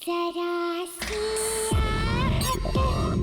जरा सी आहट होती है।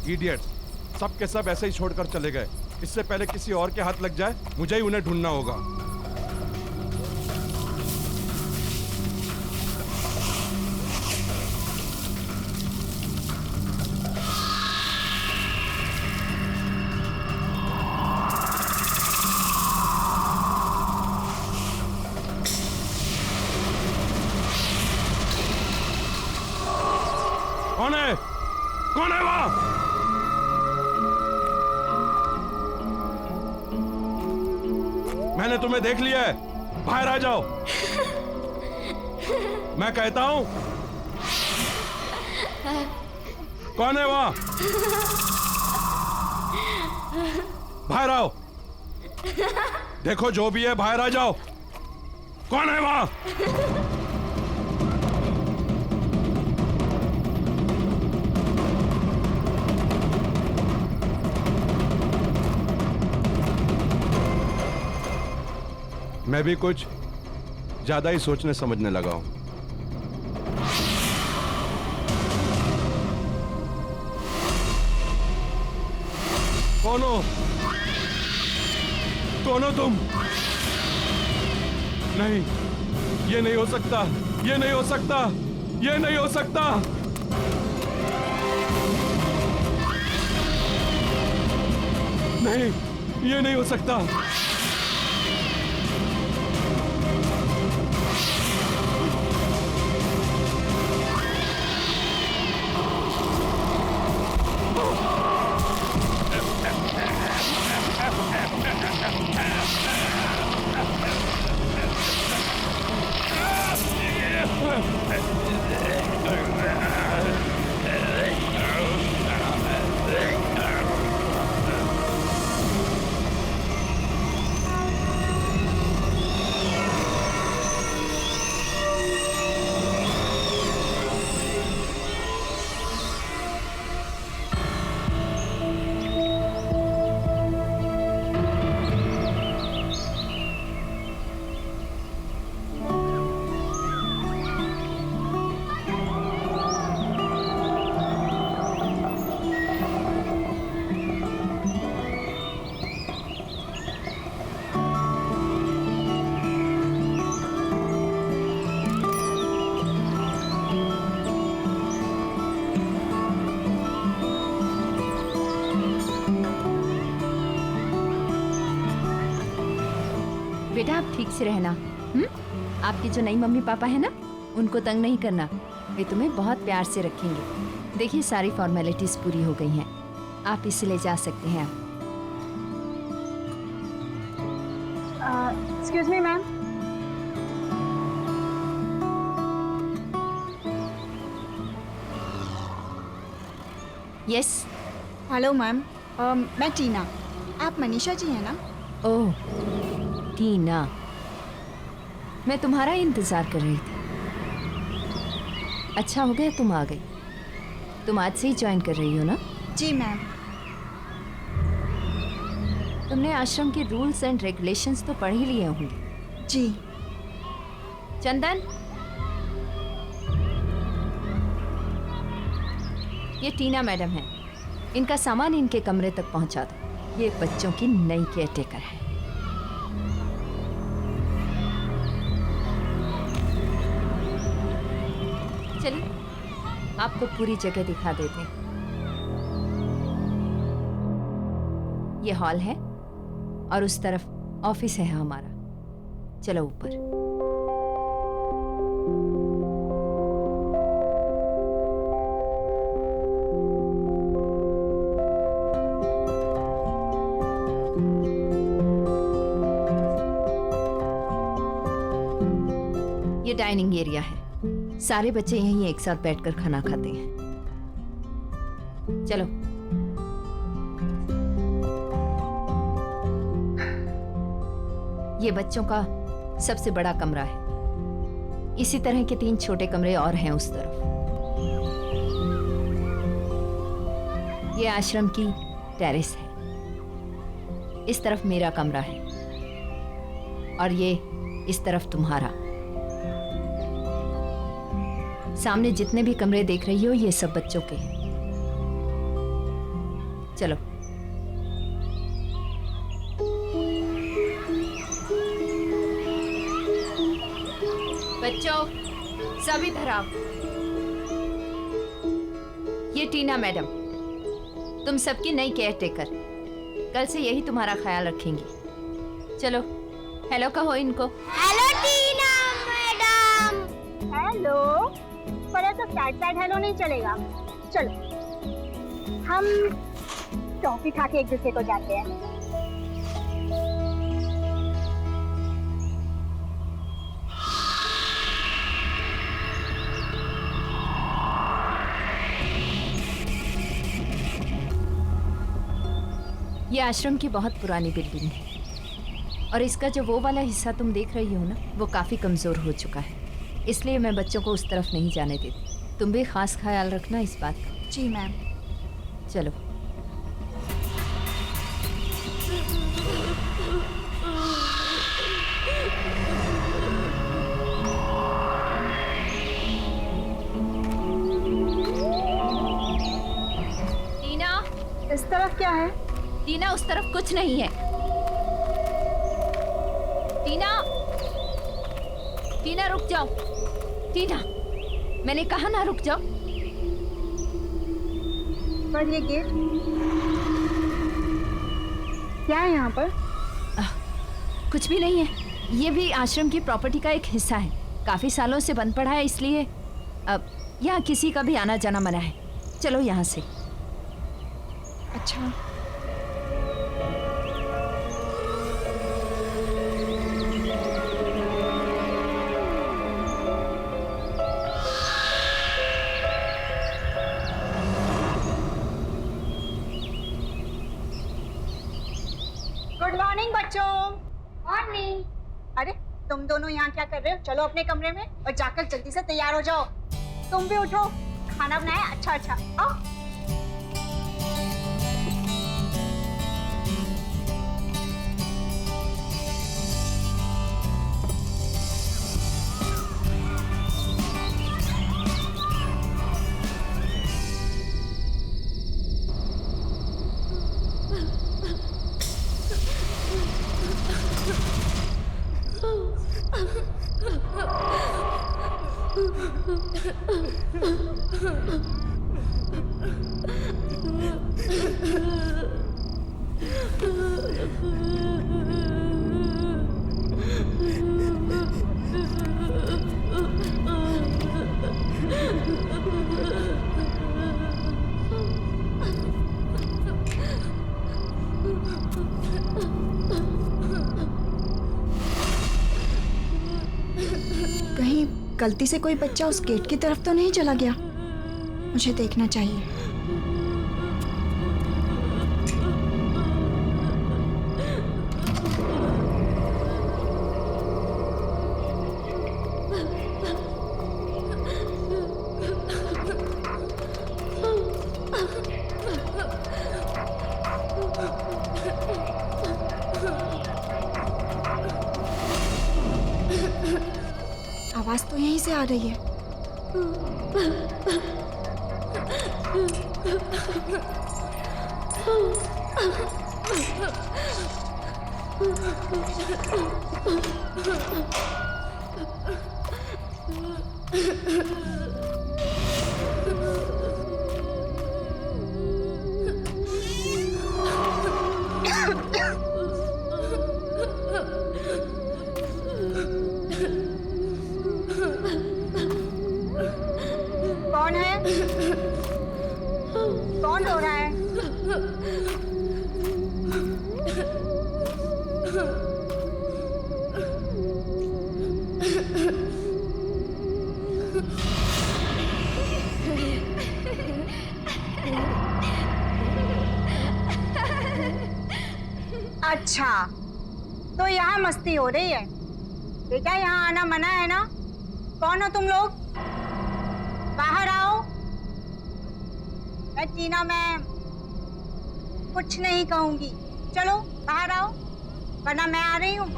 इडियट, सब के सब ऐसे ही छोड़कर चले गए। इससे पहले किसी और के हाथ लग जाए, मुझे ही उन्हें ढूंढना होगा। कौन है? कौन है वहां? मैंने तुम्हें देख लिया है, बाहर आ जाओ। मैं कहता हूं, कौन है वहां? बाहर आओ। देखो जो भी है, बाहर आ जाओ। कौन है वहां? मैं भी कुछ ज्यादा ही सोचने समझने लगा हूं। कौन हो? कौन हो तुम? नहीं, ये नहीं हो सकता, ये नहीं हो सकता, ये नहीं हो सकता। नहीं, ये नहीं हो सकता। बेटा आप ठीक से रहना। आपकी जो नई मम्मी पापा है ना, उनको तंग नहीं करना, वे तुम्हें बहुत प्यार से रखेंगे। देखिए सारी फॉर्मेलिटीज पूरी हो गई हैं, आप इसे ले जा सकते हैं। Excuse me ma'am. Yes. Hello ma'am, मैं टीना। आप मनीषा जी हैं ना? ओह टीना, मैं तुम्हारा इंतजार कर रही थी। अच्छा हो गया तुम आ गई। तुम आज से ही ज्वाइन कर रही हो ना? जी मैम। तुमने आश्रम के रूल्स एंड रेगुलेशंस तो पढ़ ही लिए होंगे। जी। चंदन, ये टीना मैडम है। इनका सामान इनके कमरे तक पहुंचा दो। ये बच्चों की नई केयरटेकर है। चलिए आपको पूरी जगह दिखा देते हैं। ये हॉल है और उस तरफ ऑफिस है हमारा। चलो ऊपर। ये डाइनिंग एरिया है। सारे बच्चे यहीं एक साथ बैठकर खाना खाते हैं। चलो। ये बच्चों का सबसे बड़ा कमरा है। इसी तरह के 3 छोटे कमरे और हैं उस तरफ। ये आश्रम की टेरेस है। इस तरफ मेरा कमरा है और ये इस तरफ तुम्हारा। सामने जितने भी कमरे देख रही हो ये सब बच्चों के हैं। चलो। बच्चों सब इधर आओ। ये टीना मैडम, तुम सबकी नई केयरटेकर। कल से यही तुम्हारा ख्याल रखेंगी। चलो हेलो कहो इनको। हेलो टीना मैडम। हेलो। पर ऐसा सैड हेलो नहीं चलेगा। चलो हम टॉफी खा के एक दूसरे को जाते हैं। ये आश्रम की बहुत पुरानी बिल्डिंग है और इसका जो वो वाला हिस्सा तुम देख रही हो ना, वो काफी कमजोर हो चुका है। इसलिए मैं बच्चों को उस तरफ नहीं जाने देती। तुम भी खास ख्याल रखना इस बात का। जी मैम। चलो। टीना, इस तरफ क्या है? टीना उस तरफ कुछ नहीं है। टीना, टीना रुक जाओ। टीना, मैंने कहा ना रुक जाओ। पर ये गेट क्या है यहाँ पर? कुछ भी नहीं है। ये भी आश्रम की प्रॉपर्टी का एक हिस्सा है। काफी सालों से बंद पड़ा है, इसलिए अब यहाँ किसी का भी आना जाना मना है। चलो यहाँ से। अच्छा। गुड मॉर्निंग बच्चों। मॉर्निंग। अरे तुम दोनों यहाँ क्या कर रहे हो? चलो अपने कमरे में और जाकर जल्दी से तैयार हो जाओ। तुम भी उठो, खाना बनाया अच्छा अच्छा। आओ। कहीं गलती से कोई बच्चा उस गेट की तरफ तो नहीं चला गया? मुझे देखना चाहिए। आवाज तो यहीं से आ रही है। कौन है? कौन रो रहा है? अच्छा, तो यहाँ मस्ती हो रही है। बेटा यहाँ आना मना है ना? कौन हो तुम लोग? बाहर आओ। मैं टीना मैम कुछ नहीं कहूंगी। चलो बाहर आओ, वरना मैं आ रही हूँ।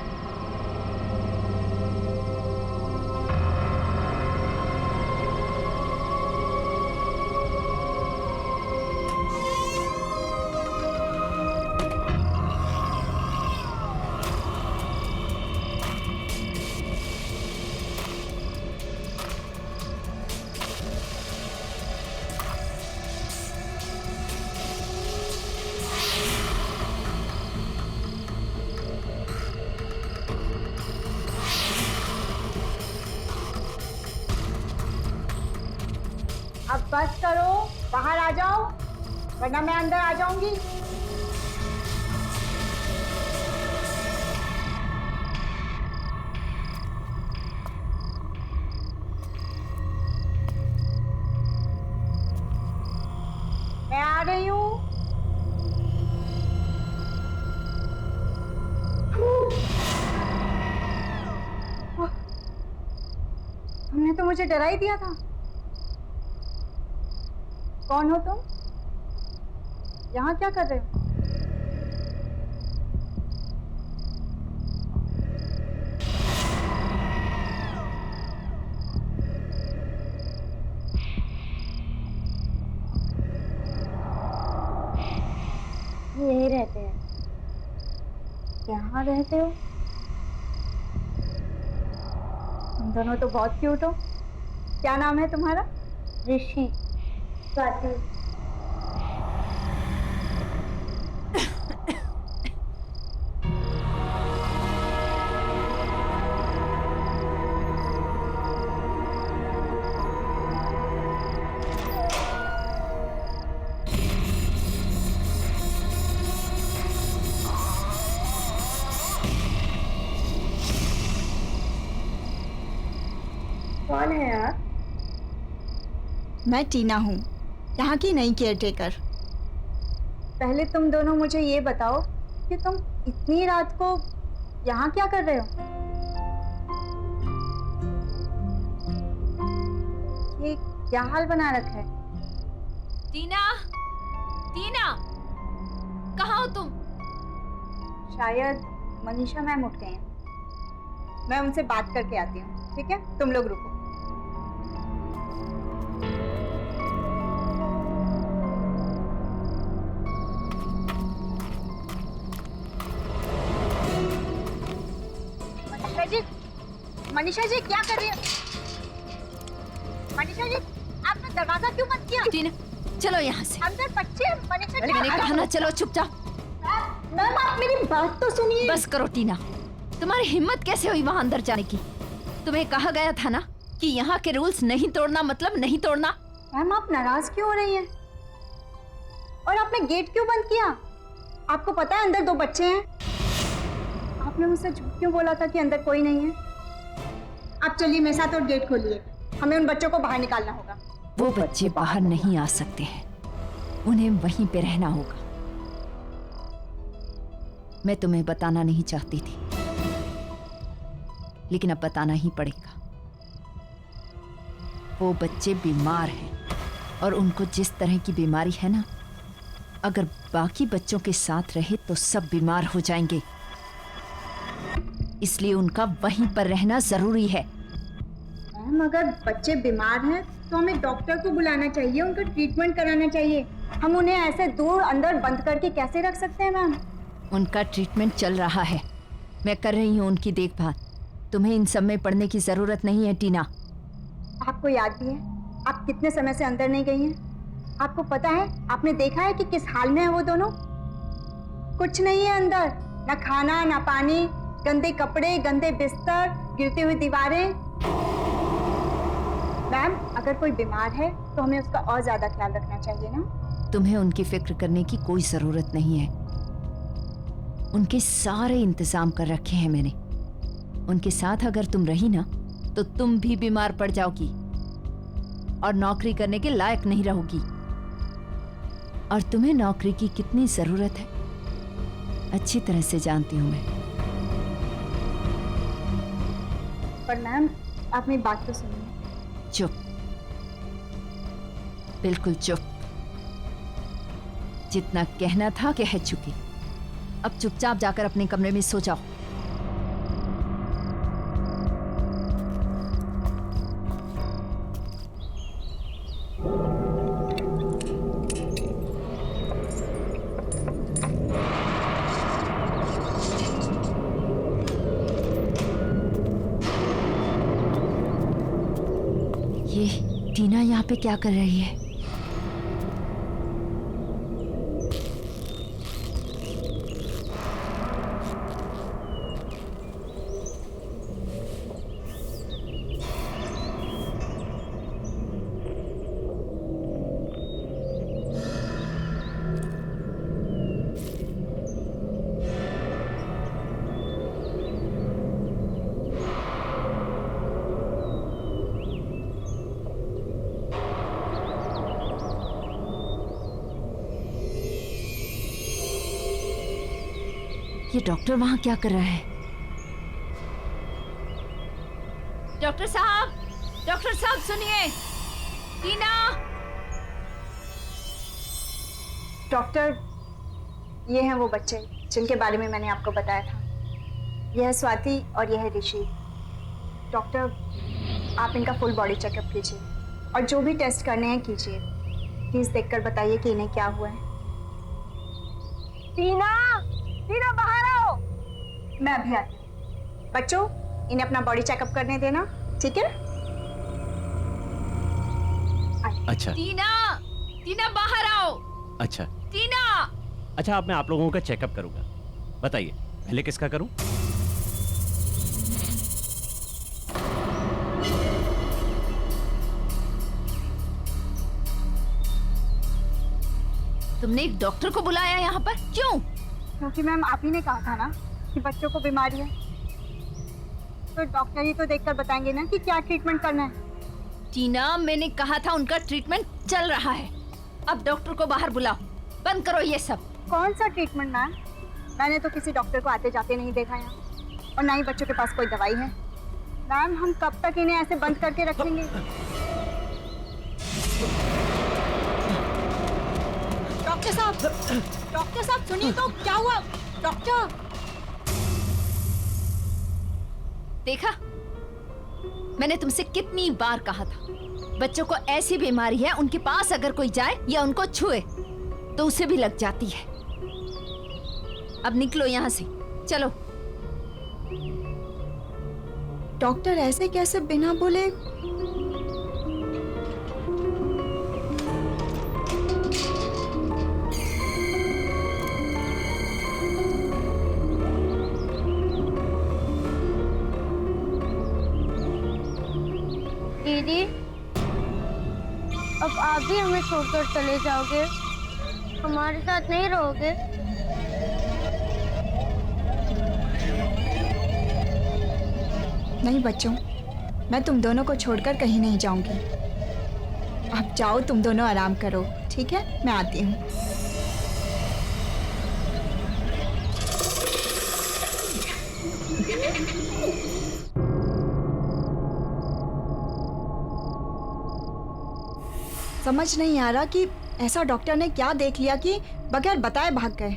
अब बस करो, बाहर आ जाओ, वरना मैं अंदर आ जाऊंगी। मैं आ रही हूँ। तुमने तो मुझे डरा ही दिया था। कौन हो तुम? यहाँ क्या कर रहे हो? यहीं रहते हैं। यहाँ रहते हो? तुम दोनों तो बहुत क्यूट हो। क्या नाम है तुम्हारा? ऋषि। स्वाति। कौन है आप? मैं टीना हूँ, यहाँ की नई केयरटेकर। पहले तुम दोनों मुझे ये बताओ कि तुम इतनी रात को यहाँ क्या कर रहे हो? ये क्या हाल बना रखा है? टीना, टीना, कहाँ हो तुम? शायद मनीषा मैम उठ गए हैं। मैं उनसे बात करके आती हूँ, ठीक है? तुम लोग रुको। मनीषा जी क्या कर रही है? मनीषा जी आपने दरवाजा क्यों बंद किया? टीना, चलो यहाँ से। अंदर बच्चे। मनीषा जी मैंने कहा ना, चलो चुपचाप। मैम आप मेरी बात तो सुनिए। बस करो टीना, तुम्हारी हिम्मत कैसे हुई वहाँ अंदर जाने की? तुम्हें कहा गया था ना कि यहाँ के रूल्स नहीं तोड़ना मतलब नहीं तोड़ना। मैम आप नाराज क्यों हो रही हैं? और आपने गेट क्यों बंद किया? आपको पता है अंदर 2 बच्चे हैं। आपने मुझसे झूठ क्यों बोला था कि अंदर कोई नहीं है? आप चलिए मेरे साथ और गेट खोलिए। हमें उन बच्चों को बाहर निकालना होगा। वो बच्चे बाहर नहीं आ सकते हैं, उन्हें वहीं पे रहना होगा। मैं तुम्हें बताना नहीं चाहती थी, लेकिन अब बताना ही पड़ेगा। वो बच्चे बीमार हैं और उनको जिस तरह की बीमारी है ना, अगर बाकी बच्चों के साथ रहे तो सब बीमार हो जाएंगे। इसलिए उनका वहीं पर रहना जरूरी है। मैम अगर बच्चे बीमार हैं तो हमें डॉक्टर को बुलाना चाहिए, उनका ट्रीटमेंट कराना चाहिए। हम उन्हें ऐसे दूर अंदर बंद करके कैसे रख सकते हैं मैम? उनका ट्रीटमेंट चल रहा है, मैं कर रही हूँ उनकी देखभाल। तुम्हें इन सब में पड़ने की जरूरत नहीं है टीना। आपको याद भी है आप कितने समय से अंदर नहीं गई हैं? आपको पता है, आपने देखा है कि किस हाल में है वो दोनों? कुछ नहीं है अंदर, ना खाना ना पानी, गंदे कपड़े, गंदे बिस्तर, गिरती हुई दीवारें। मैम अगर कोई बीमार है तो हमें उसका और ज्यादा ख्याल रखना चाहिए ना। तुम्हें उनकी फिक्र करने की कोई जरूरत नहीं है। उनके सारे इंतजाम कर रखे हैं मैंने। उनके साथ अगर तुम रही ना तो तुम भी बीमार पड़ जाओगी और नौकरी करने के लायक नहीं रहोगी। और तुम्हें नौकरी की कितनी जरूरत है अच्छी तरह से जानती हूं मैं। पर मैम आप मेरी बात तो सुनिए। चुप, बिल्कुल चुप। जितना कहना था कह चुकी। अब चुपचाप जाकर अपने कमरे में सो जाओ। ये टीना यहाँ पे क्या कर रही है? ये डॉक्टर वहां क्या कर रहा है? डॉक्टर साहब सुनिए। टीना। डॉक्टर ये हैं वो बच्चे जिनके बारे में मैंने आपको बताया था। यह है स्वाति और यह है ऋषि। डॉक्टर आप इनका फुल बॉडी चेकअप कीजिए और जो भी टेस्ट करने हैं कीजिए। प्लीज देखकर बताइए कि इन्हें क्या हुआ है। टीना बाहर आओ। मैं अभी आती हूँ। बच्चों इन्हें अपना बॉडी चेकअप करने देना, ठीक है? अच्छा टीना बाहर आओ। अच्छा टीना। अच्छा, अब मैं आप लोगों का चेकअप करूंगा। बताइए पहले किसका करूं? तुमने एक डॉक्टर को बुलाया यहाँ पर क्यों? क्योंकि मैम आप ही ने कहा था ना कि बच्चों को बीमारी है, तो डॉक्टर ही तो देखकर बताएंगे ना कि क्या ट्रीटमेंट करना है। टीना मैंने कहा था उनका ट्रीटमेंट चल रहा है। अब डॉक्टर को बाहर बुलाओ। बंद करो ये सब। कौन सा ट्रीटमेंट मैम? मैंने तो किसी डॉक्टर को आते जाते नहीं देखा यहाँ, और ना ही बच्चों के पास कोई दवाई है। मैम हम कब तक इन्हें ऐसे बंद करके रखेंगे? डॉक्टर साहब सुनिए तो, क्या हुआ? डॉक्टर देखा, मैंने तुमसे कितनी बार कहा था बच्चों को ऐसी बीमारी है उनके पास अगर कोई जाए या उनको छुए तो उसे भी लग जाती है। अब निकलो यहाँ से, चलो। डॉक्टर ऐसे कैसे बिना बोले? दीदी अब आप भी हमें छोड़कर चले जाओगे, हमारे साथ नहीं रहोगे? नहीं बच्चों, मैं तुम दोनों को छोड़कर कहीं नहीं जाऊंगी। आप जाओ, तुम दोनों आराम करो, ठीक है? मैं आती हूँ। समझ नहीं आ रहा कि ऐसा डॉक्टर ने क्या देख लिया कि बगैर बताए भाग गए।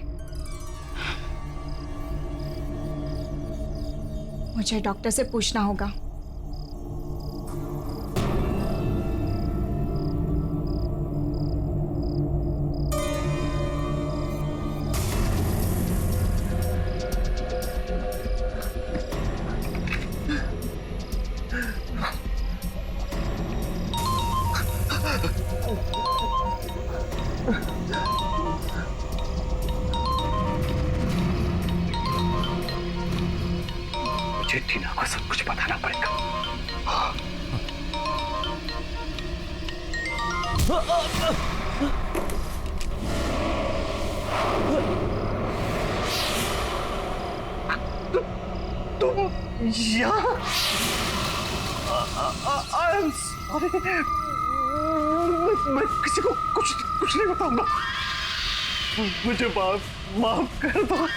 मुझे डॉक्टर से पूछना होगा। बताना पड़ेगा। तुम यहाँ? I'm sorry. मैं किसी को कुछ नहीं बताऊंगा। मुझे माफ कर दो।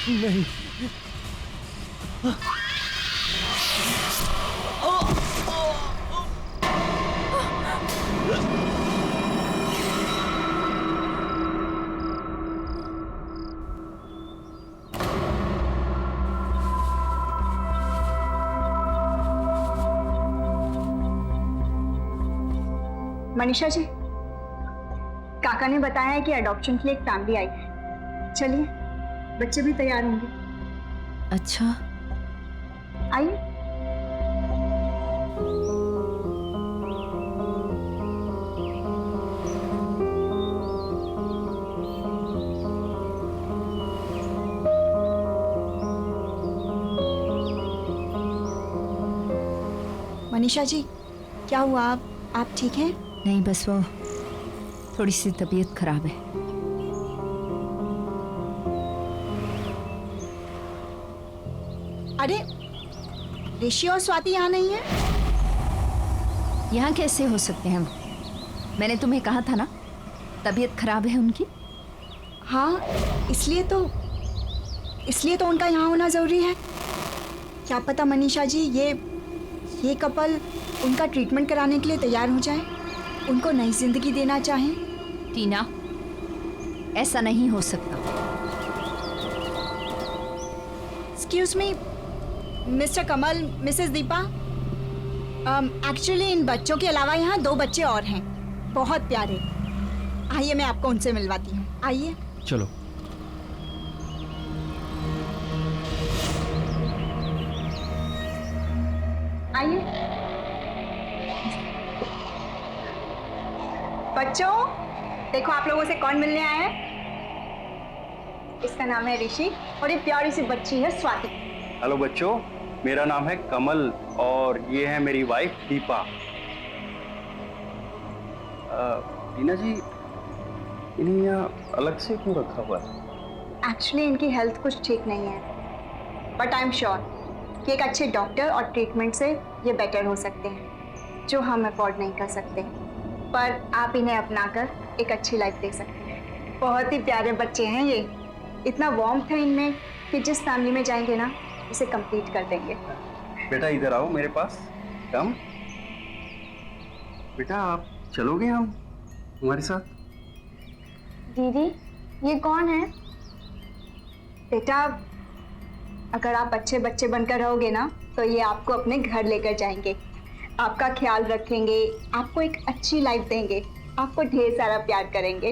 नहीं। मनीषा जी, काका ने बताया है कि अडॉप्शन के लिए एक फैमिली आई है। चलिए, बच्चे भी तैयार होंगे। अच्छा, आइए। मनीषा जी, क्या हुआ? आप ठीक हैं? नहीं, बस वो थोड़ी सी तबीयत खराब है। अरे, ऋषि और स्वाति यहाँ नहीं है? यहाँ कैसे हो सकते हैं वो? मैंने तुम्हें कहा था ना, तबीयत खराब है उनकी। हाँ, इसलिए तो उनका यहाँ होना जरूरी है। क्या पता मनीषा जी, ये कपल उनका ट्रीटमेंट कराने के लिए तैयार हो जाए, उनको नई जिंदगी देना चाहें। टीना, ऐसा नहीं हो सकता। Excuse me, mister Kamal, Mrs Deepa, actually in बच्चों के अलावा यहाँ 2 बच्चे और हैं, बहुत प्यारे। आइए, मैं आपको उनसे मिलवाती हूँ। आइए। चलो। आइए। बच्चों, देखो आप लोगों से कौन मिलने आया है। इसका नाम है ऋषि और ये प्यारी सी बच्ची है स्वाति। हेलो बच्चों, मेरा नाम है कमल और ये है मेरी वाइफ दीपा। टीना जी, इन्हें यहाँ अलग से क्यों रखा हुआ है? एक्चुअली इनकी हेल्थ कुछ ठीक नहीं है, बट आई एम श्योर कि एक अच्छे डॉक्टर और ट्रीटमेंट से ये बेटर हो सकते हैं, जो हम अफोर्ड नहीं कर सकते। पर आप इन्हें अपनाकर एक अच्छी लाइफ दे सकते हैं। बहुत ही प्यारे बच्चे हैं ये, इतना वार्मथ है इनमें कि जिस फैमिली में जाएंगे ना, उसे कंप्लीट कर देंगे। बेटा इधर आओ मेरे पास, कम। बेटा आप चलोगे हमारे साथ? दीदी, ये कौन है? बेटा, अगर आप अच्छे बच्चे बनकर रहोगे ना, तो ये आपको अपने घर लेकर जाएंगे, आपका ख्याल रखेंगे, आपको एक अच्छी लाइफ देंगे, आपको ढेर सारा प्यार करेंगे।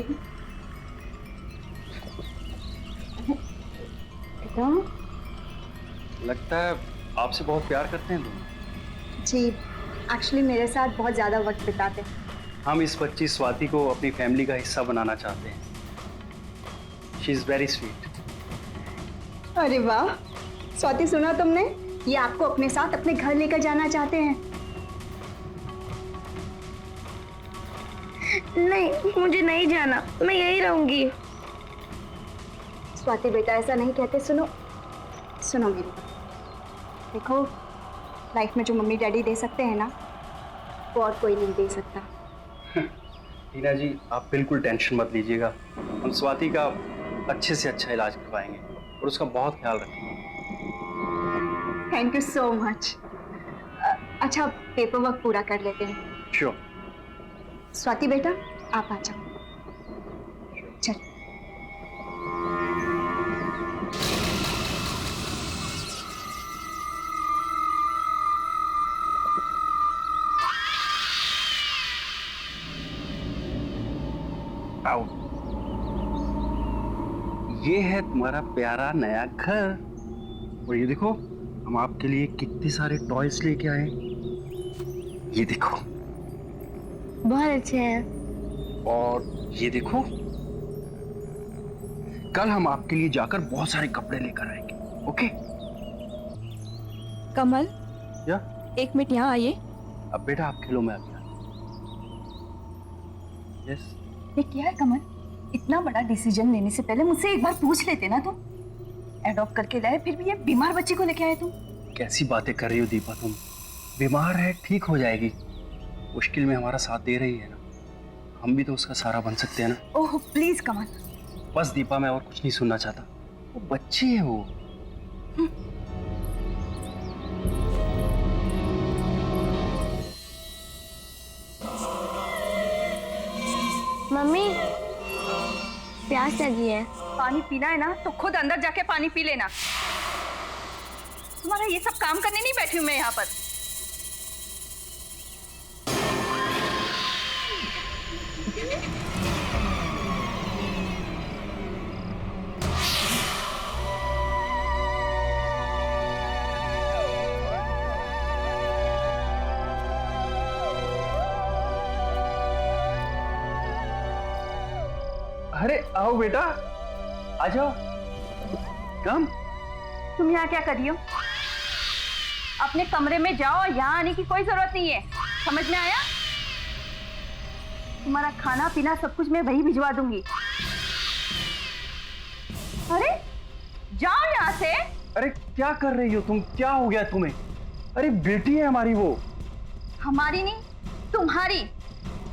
लगता है आपसे बहुत प्यार करते हैं लोग। जी, एक्चुअली मेरे साथ बहुत ज़्यादा वक्त बिताते हैं। हम इस बच्ची स्वाति को अपनी फैमिली का हिस्सा बनाना चाहते हैं। She is very sweet. अरे वाह, स्वाति सुना तुमने? ये आपको अपने साथ अपने घर लेकर जाना चाहते हैं। नहीं, मुझे नहीं जाना, मैं यहीं रहूंगी। स्वाति बेटा, ऐसा नहीं कहते। सुनो मेरी बात। देखो, लाइफ में जो मम्मी डैडी दे सकते हैं ना, वो और कोई नहीं दे सकता। टीना जी, आप बिल्कुल टेंशन मत लीजिएगा। हम स्वाति का अच्छे से अच्छा इलाज करवाएंगे और उसका बहुत ख्याल रखेंगे। Thank you so much. अच्छा, पेपर वर्क पूरा कर लेते हैं। श्योर। स्वाति बेटा, आप आ जाओ। चल। आओ। ये है तुम्हारा प्यारा नया घर और ये देखो, हम आपके लिए कितने सारे टॉयज लेके आए। ये देखो। बहुत अच्छे हैं। और ये देखो, कल हम आपके लिए जाकर बहुत सारे कपड़े लेकर आएंगे। ओके? कमल, या? 1 मिनट यहाँ आइए। अब बेटा आप खेलो, मैं अभी आता। यस। ये क्या है कमल? इतना बड़ा डिसीजन लेने से पहले मुझसे एक बार पूछ लेते ना तुम। एडॉप्ट करके लाए, फिर भी ये बीमार बच्चे को लेके आए तुम। कैसी बातें कर रही हो दीपा तुम? बीमार है, ठीक हो जाएगी। मुश्किल में हमारा साथ दे रही है ना, हम भी तो उसका सहारा बन सकते हैं ना। ओह प्लीज कमल। बस दीपा, मैं और कुछ नहीं सुनना चाहता। वो बच्ची है वो। मम्मी प्यास लगी है। पानी पीना है ना तो खुद अंदर जाके पानी पी लेना। तुम्हारा ये सब काम करने नहीं बैठी हूं मैं यहाँ पर। अरे आओ बेटा, आ जाओ। कम। तुम यहाँ क्या कर रही हो? अपने कमरे में जाओ, यहाँ आने की कोई जरूरत नहीं है। समझ में आया? तुम्हारा खाना पीना सब कुछ मैं वही भिजवा दूंगी। अरे जाओ यहाँ से। अरे क्या कर रही हो तुम? क्या हो गया तुम्हें? अरे बेटी है हमारी वो। हमारी नहीं, तुम्हारी।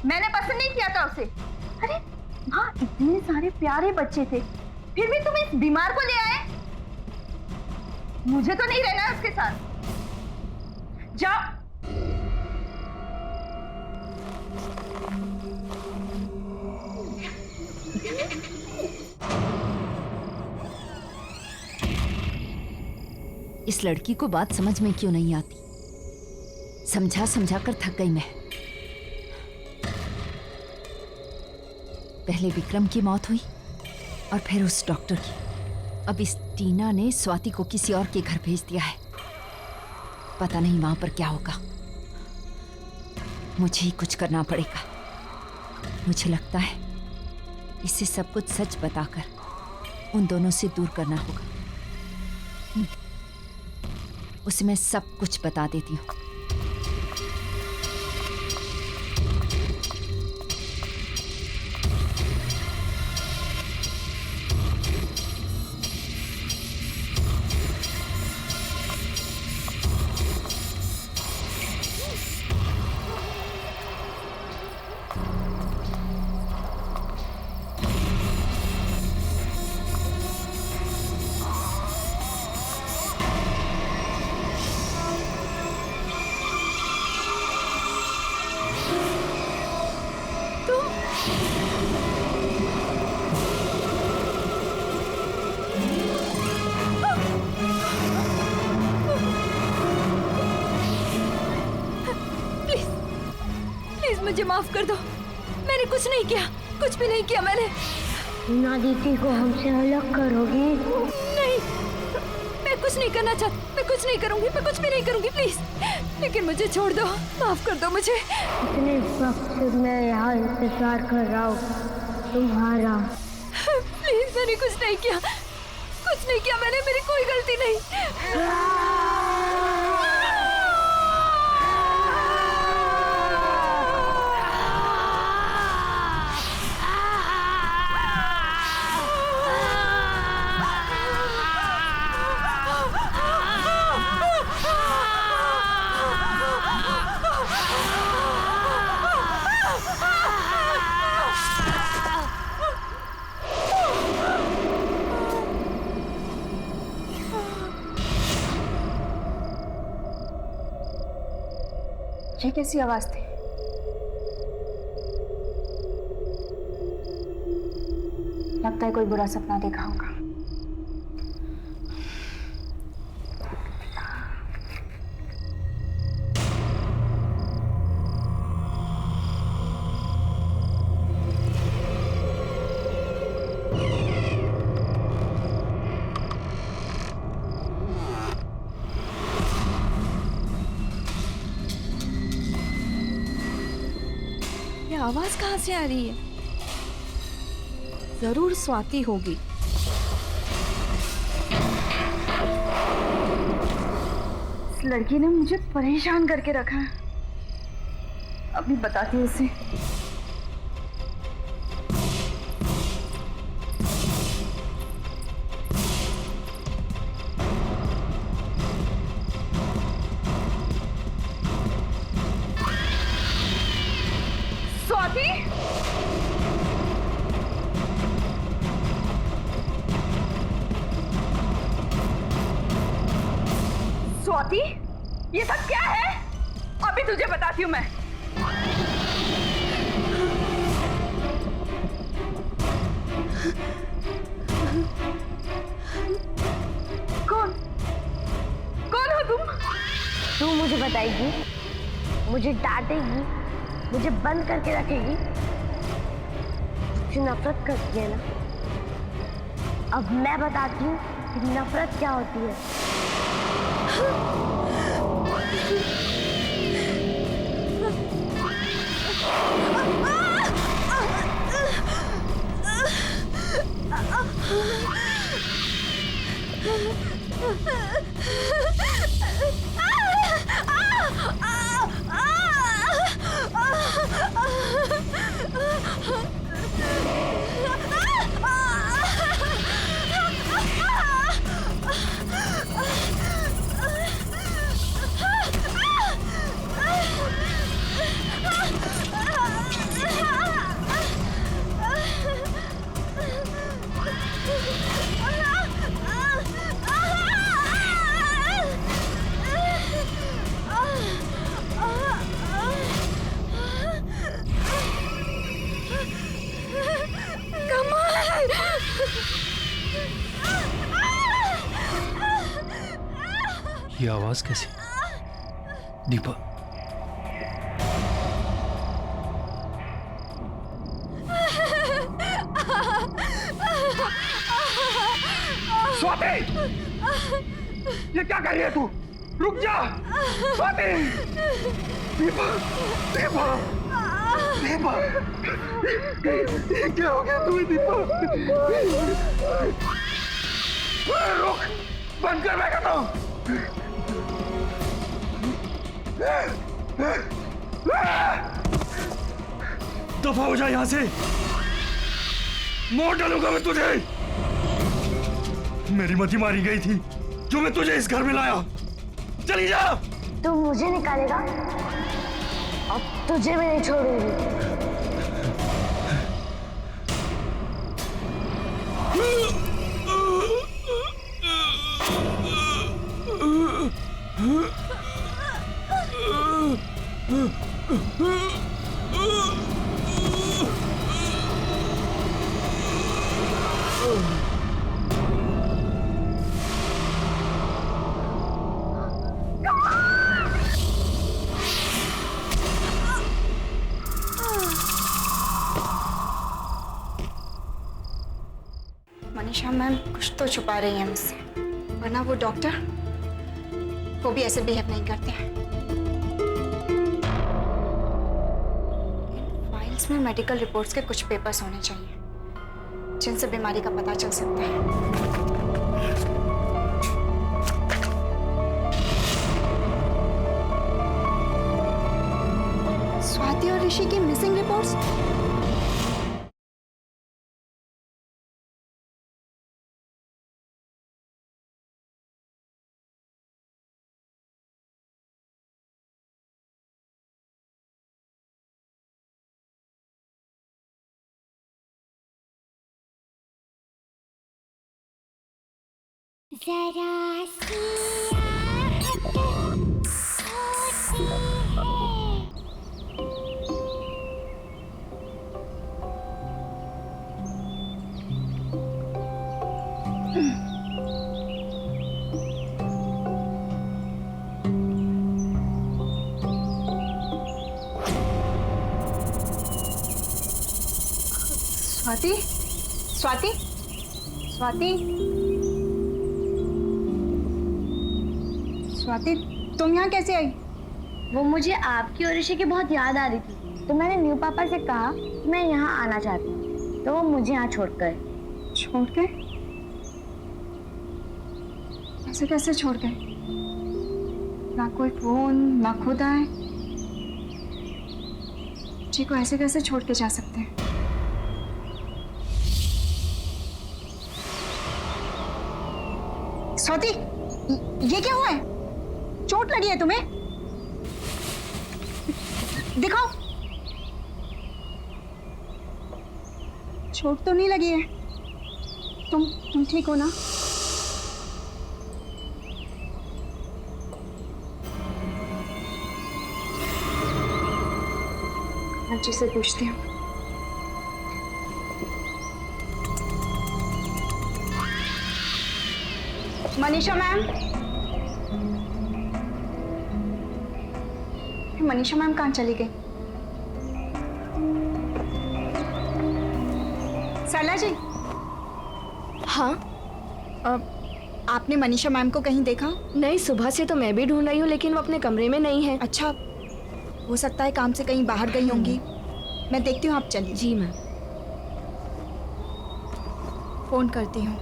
मैंने पसंद नहीं किया था उसे। अरे वहाँ इतने सारे प्यारे बच्चे थे, फिर भी तुम इस बीमार को ले आए। मुझे तो नहीं रहना उसके साथ। जाओ। इस लड़की को बात समझ में क्यों नहीं आती? समझा समझा कर थक गई मैं। पहले विक्रम की मौत हुई और फिर उस डॉक्टर की। अब इस टीना ने स्वाति को किसी और के घर भेज दिया है। पता नहीं वहां पर क्या होगा। मुझे ही कुछ करना पड़ेगा। मुझे लगता है इसे सब कुछ सच बताकर उन दोनों से दूर करना होगा। उसे मैं सब कुछ बता देती हूँ। मुझे माफ कर दो। मैंने कुछ नहीं किया, कुछ भी नहीं किया मैंने। टीना दीदी को हमसे अलग करोगी? नहीं, मैं कुछ नहीं करना चाहती। मैं कुछ नहीं करूंगी, मैं कुछ भी नहीं करूंगी, प्लीज। लेकिन मुझे छोड़ दो, माफ कर दो मुझे। इतने वक्त से मैं यहाँ इंतजार कर रहा हूँ तुम्हारा। प्लीज, मैंने कुछ नहीं किया, कुछ नहीं किया मैंने। मेरी कोई गलती नहीं। ये कैसी आवाज थी? लगता है कोई बुरा सपना देखा होगा। आवाज कहाँ से आ रही है? जरूर स्वाति होगी। इस लड़की ने मुझे परेशान करके रखा है। अभी बताती हूँ उसे। स्वाति, स्वाति, ये सब क्या है? अभी तुझे बताती हूँ मैं। कौन कौन हो तुम? तू मुझे बताएगी, मुझे डांटेगी, मुझे बंद करके रखेगी। तुझे नफरत करती है ना? अब मैं बताती हूँ कि नफरत क्या होती है। ये आवाज कैसी? दीपा, स्वाति, ये क्या कर रही है तू? रुक जा स्वाति। दीपा, दीपा, दीपा, ये क्या हो गया तुम्हें दीपा? रुक, बंद कर, मैं कहता हूँ। दफा हो जा यहां से, मोड़ डालूंगा मैं तुझे। मेरी मती मारी गई थी जो मैं तुझे इस घर में लाया। चली जा। तू मुझे निकालेगा और तुझे मैं नहीं छोड़ूंगी। मनीषा मैम कुछ तो छुपा रही है मुझसे, वरना वो डॉक्टर वो भी ऐसे बिहेव नहीं करते हैं। इन फाइल्स में मेडिकल रिपोर्ट्स के कुछ पेपर्स होने चाहिए जिनसे बीमारी का पता चल सकता है। स्वाति और ऋषि की मिसिंग रिपोर्ट्स। जरा सी आहट होती है। स्वाति, स्वाति, स्वाति, स्वाति, तुम यहाँ कैसे आई? वो मुझे आपकी और ऋषि की बहुत याद आ रही थी, तो मैंने न्यू पापा से कहा कि मैं यहाँ आना चाहती हूँ। तो वो मुझे यहाँ छोड़कर। छोड़ के? ऐसे कैसे छोड़ गए? ना कोई फोन, ना खुद आए। जी को ऐसे कैसे छोड़ के जा सकते हैं? स्वाति, ये क्या हुआ है? चोट लगी है तुम्हें? दिखाओ। चोट तो नहीं लगी है। तुम ठीक हो ना? जी से पूछती हूँ। मनीषा मैम, मनीषा मैम कहाँ चली गई? सरला जी। हाँ, आपने मनीषा मैम को कहीं देखा? नहीं, सुबह से तो मैं भी ढूंढ रही हूँ लेकिन वो अपने कमरे में नहीं है। अच्छा, हो सकता है काम से कहीं बाहर गई होंगी। मैं देखती हूँ, आप चलिए। जी मैम। फोन करती हूँ।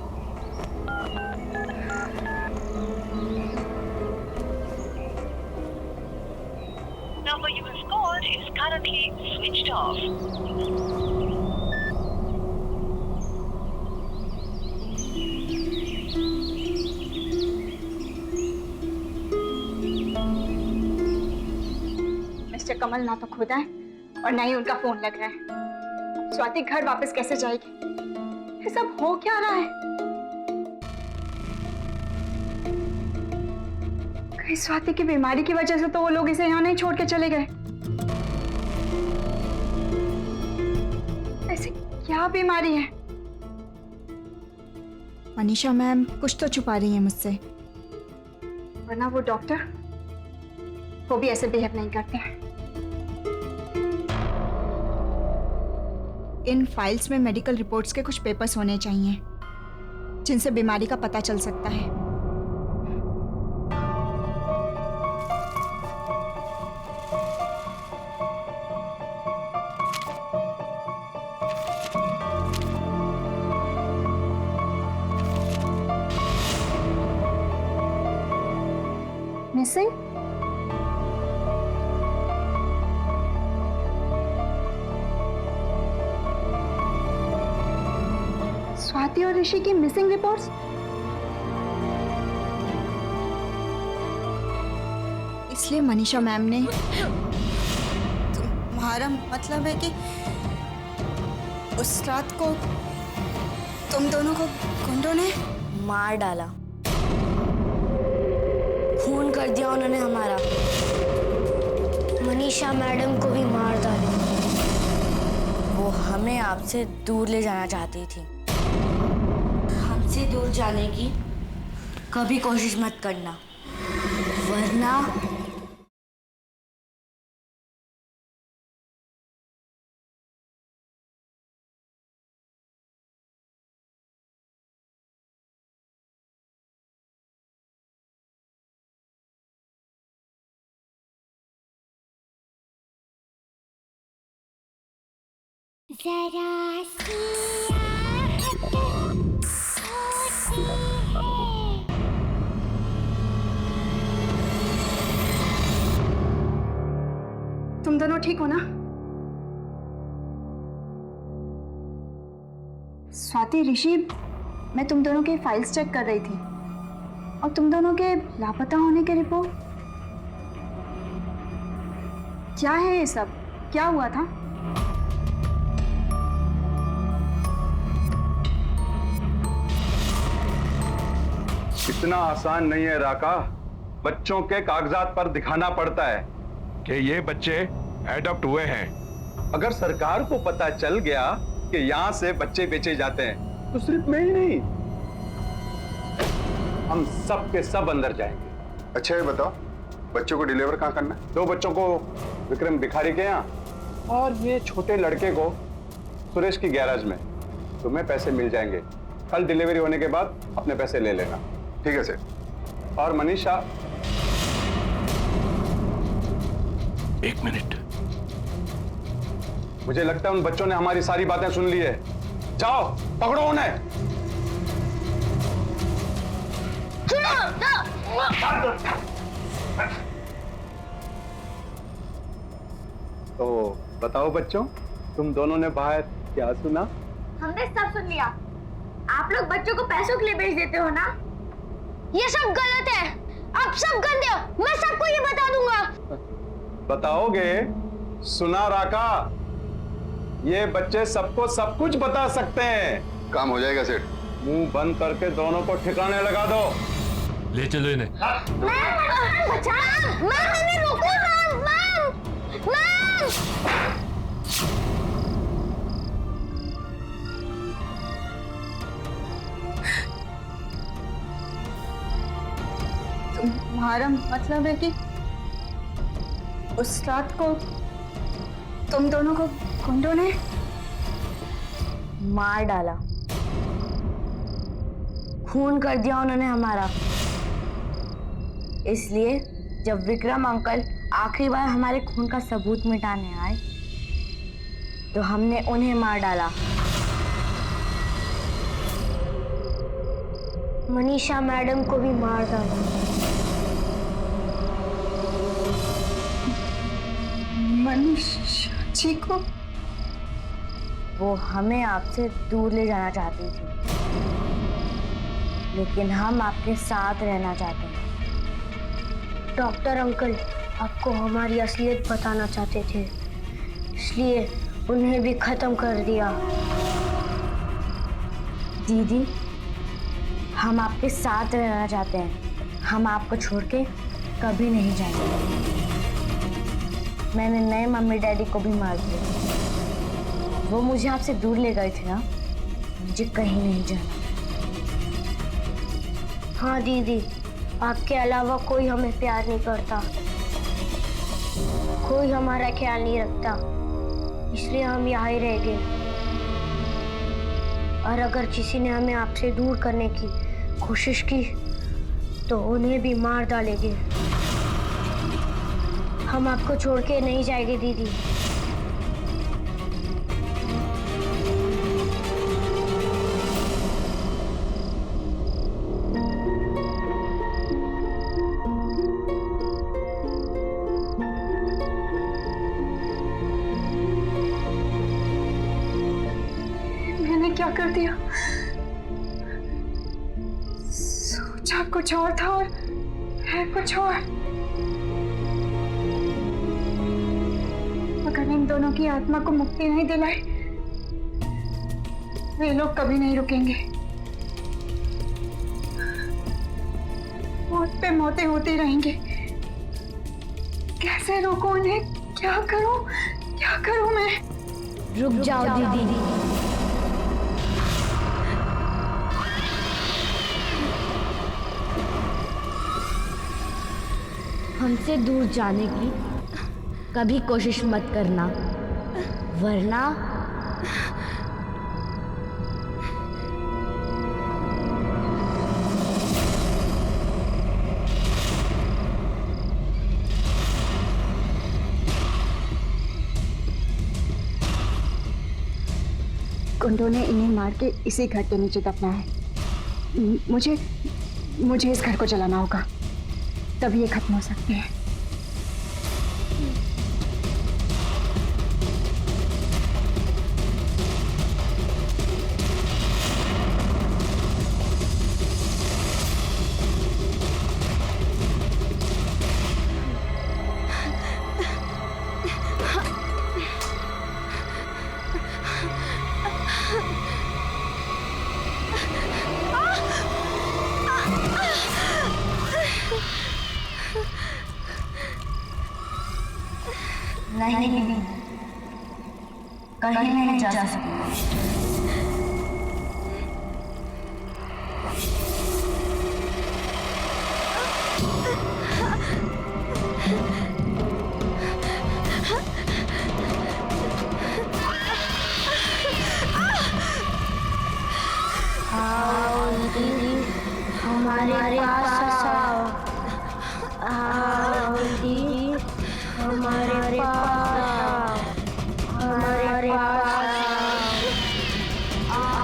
Number you have called is currently switched off. Mister Kamal ना तो खुद आए और ना ही उनका फोन लग रहा है। स्वाति घर वापस कैसे जाएगी? ये सब हो क्या रहा है? कहीं स्वाति की बीमारी की वजह से तो वो लोग इसे यहाँ नहीं छोड़ के चले गए। ऐसी क्या बीमारी है? मनीषा मैम कुछ तो छुपा रही है मुझसे, वरना वो डॉक्टर वो भी ऐसे बिहेव नहीं करते हैं। इन फाइल्स में मेडिकल रिपोर्ट्स के कुछ पेपर्स होने चाहिए जिनसे बीमारी का पता चल सकता है। मिसिंग? स्वाति और ऋषि की मिसिंग रिपोर्ट्स? इसलिए मनीषा मैम ने। तुम्हारा मतलब है कि उस रात को तुम दोनों को गुंडों ने मार डाला, खून कर दिया उन्होंने हमारा। मनीषा मैडम को भी मार डाला। वो हमें आपसे दूर ले जाना चाहती थी। हमसे दूर जाने की कभी कोशिश मत करना, वरना जरा सी आहट होती है। तुम दोनों ठीक हो ना? स्वाति, ऋषि, मैं तुम दोनों के फाइल्स चेक कर रही थी और तुम दोनों के लापता होने के रिपोर्ट। क्या है ये सब? क्या हुआ था? इतना आसान नहीं है राका। बच्चों के कागजात पर दिखाना पड़ता है कि ये बच्चे एडॉप्ट हुए हैं। अगर सरकार को पता चल गया कि यहाँ से बच्चे बेचे जाते हैं तो सिर्फ मैं ही नहीं, हम सब के सब अंदर जाएंगे। अच्छा ये बताओ, बच्चों को डिलीवर कहाँ करना है? 2 बच्चों को विक्रम भिखारी के यहाँ और ये छोटे लड़के को सुरेश की गैराज में। तुम्हें पैसे मिल जाएंगे। कल डिलीवरी होने के बाद अपने पैसे ले लेना। ठीक है सर। और मनीषा, 1 मिनट। मुझे लगता है उन बच्चों ने हमारी सारी बातें सुन ली है। जाओ पकड़ो उन्हें। तो बताओ बच्चों, तुम दोनों ने बाहर क्या सुना? हमने सब सुन लिया। आप लोग बच्चों को पैसों के लिए बेच देते हो ना? ये सब गलत है। आप सब गंदे हो। मैं सबको ये बता दूंगा। बताओगे? सुना राका, ये बच्चे सबको सब कुछ बता सकते हैं। काम हो जाएगा सेठ। मुंह बंद करके दोनों को ठिकाने लगा दो। ले चलो इन्हें। मैंने रोको मैम। तुम्हारा मतलब है कि उस रात को तुम दोनों को गुंडों ने मार डाला, खून कर दिया उन्होंने हमारा। इसलिए जब विक्रम अंकल आखिरी बार हमारे खून का सबूत मिटाने आए तो हमने उन्हें मार डाला। मनीषा मैडम को भी मार डाला। मनीषा जी को? वो हमें आपसे दूर ले जाना चाहती थी, लेकिन हम आपके साथ रहना चाहते हैं। डॉक्टर अंकल आपको हमारी असलियत बताना चाहते थे, इसलिए उन्हें भी खत्म कर दिया। दीदी, हम आपके साथ रहना चाहते हैं। हम आपको छोड़ के कभी नहीं जाएंगे। मैंने नए मम्मी डैडी को भी मार दिया। वो मुझे आपसे दूर ले गए थे ना, मुझे कहीं नहीं जाना। हाँ दीदी, आपके अलावा कोई हमें प्यार नहीं करता, कोई हमारा ख्याल नहीं रखता, इसलिए हम यहाँ ही रह गए। और अगर किसी ने हमें आपसे दूर करने की कोशिश की तो उन्हें भी मार डालेंगे। हम आपको छोड़ के नहीं जाएंगे दीदी। मैंने क्या कर दिया? सोचा कुछ और था और है कुछ और। अगर इन दोनों की आत्मा को मुक्ति नहीं दिलाई, वे लोग कभी नहीं रुकेंगे। मौत पे मौतें होती रहेंगी। कैसे रोकूं उन्हें? क्या करूं मैं? रुक जाओ दीदी। हमसे दूर जाने की कभी कोशिश मत करना, वरना गुंडों ने इन्हें मार के इसी घर के नीचे दफना है। मुझे इस घर को जलाना होगा, तभी ये खत्म हो सकती है। नहीं दीदी, कहीं नहीं जा सकते। आओ दीदी, हमारे पास आओ। आओ दीदी, हमारे पास आओ। हमारे पास आओ।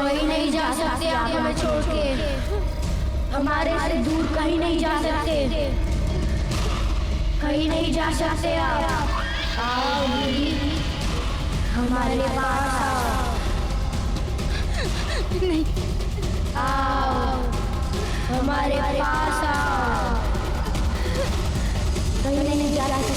कहीं नहीं जा सकते आप हमें छोड़ के। हमारे से दूर कहीं नहीं जा सकते, कहीं नहीं जा सकते आप। आओ दीदी, हमारे पास आओ। नहीं, आओ हमारे पास आओ। कहीं नहीं जा सकते